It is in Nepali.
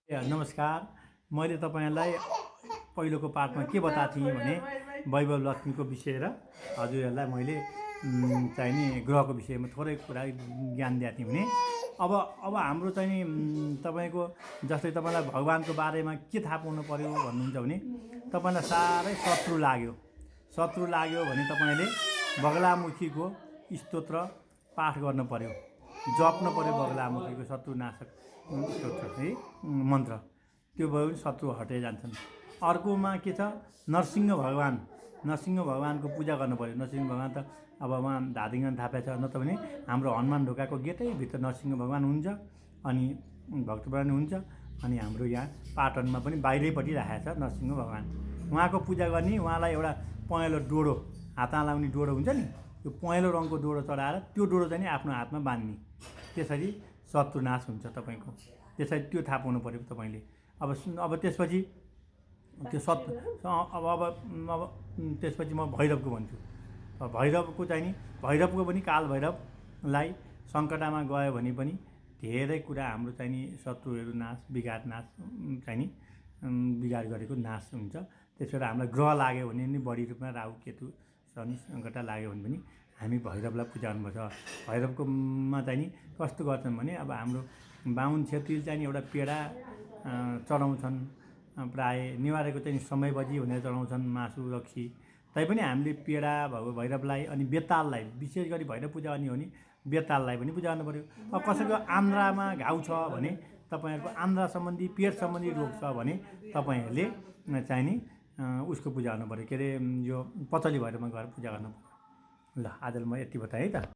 नमस्कार। मैले तपाईँहरूलाई पहिलोको पाठमा के बताएको थिएँ भने वैभव लक्ष्मीको विषय र हजुरहरूलाई मैले चाहिँ नि ग्रहको विषयमा थोरै कुरा ज्ञान दिएको थिएँ भने अब हाम्रो चाहिँ नि तपाईँको जस्तै तपाईँलाई भगवान्को बारेमा के थाहा पाउनु पर्यो भन्नुहुन्छ भने तपाईँलाई साह्रै शत्रु लाग्यो भने तपाईँले बगलामुखीको स्तोत्र पाठ गर्नु पर्यो, जप्नु पर्यो बगलामुखीको शत्रुनाशक स्तोत्र है मन्त्र। त्यो भयो भने शत्रु हटेर जान्छन्। अर्कोमा के छ, नरसिंह भगवानको पूजा गर्नु पर्यो। नरसिंह भगवान त अब उहाँ धादिङन थापा छ, नत्र भने हाम्रो हनुमान ढोकाको गेटैभित्र नरसिंह भगवान हुन्छ अनि भक्तपुराण हुन्छ। अनि हाम्रो यहाँ पाटनमा पनि बाहिरैपट्टि राखेको छ नरसिंह भगवान। उहाँको पूजा गर्ने, उहाँलाई एउटा पहेँलो डोडो, हातमा लाउने डोडो हुन्छ नि, त्यो पहेँलो रङको डोडो चढाएर त्यो डोडो चाहिँ नि आफ्नो हातमा बाँध्ने। त्यसरी शत्रुनाश हुन्छ तपाईँको। त्यसरी त्यो थाहा पाउनु पऱ्यो तपाईँले। अब त्यसपछि त्यो त्यसपछि म भैरवको भन्छु। भैरवको चाहिँ नि भैरवको पनि काल भैरवलाई सङ्कटमा गयो भने पनि धेरै कुरा हाम्रो चाहिँ नि शत्रुहरू नाश, बिगार चाहिँ नि बिगार गरेको नाश हुन्छ। त्यसबाट हामीलाई ग्रह लाग्यो भने नि बढी रूपमा राहु केतु शनि सङ्कट लाग्यो भने पनि हामी भैरवलाई पूजा गर्नुपर्छ। भैरवकोमा चाहिँ नि कस्तो गर्छन् भने अब हाम्रो बाहुन क्षेत्रीले चाहिँ नि एउटा पेडा चढाउँछन्, प्राय नेवारेको चाहिँ समय बजी भनेर चढाउँछन्, मासु रक्सी। तैपनि हामीले पेडा भैरवलाई अनि बेताललाई, विशेष गरी भैरव पूजा गर्ने हो भने बेताललाई पनि पूजा गर्नु पऱ्यो। अब कसैको आन्द्रामा घाउ छ भने, तपाईँहरूको आन्द्रा सम्बन्धी पेट सम्बन्धी रोग छ भने तपाईँहरूले चाहिँ नि उसको पूजा गर्नु पऱ्यो। के अरे यो पतली भैरवमा गएर पूजा गर्नु पऱ्यो। ल आजलाई म यति बताएँ है त।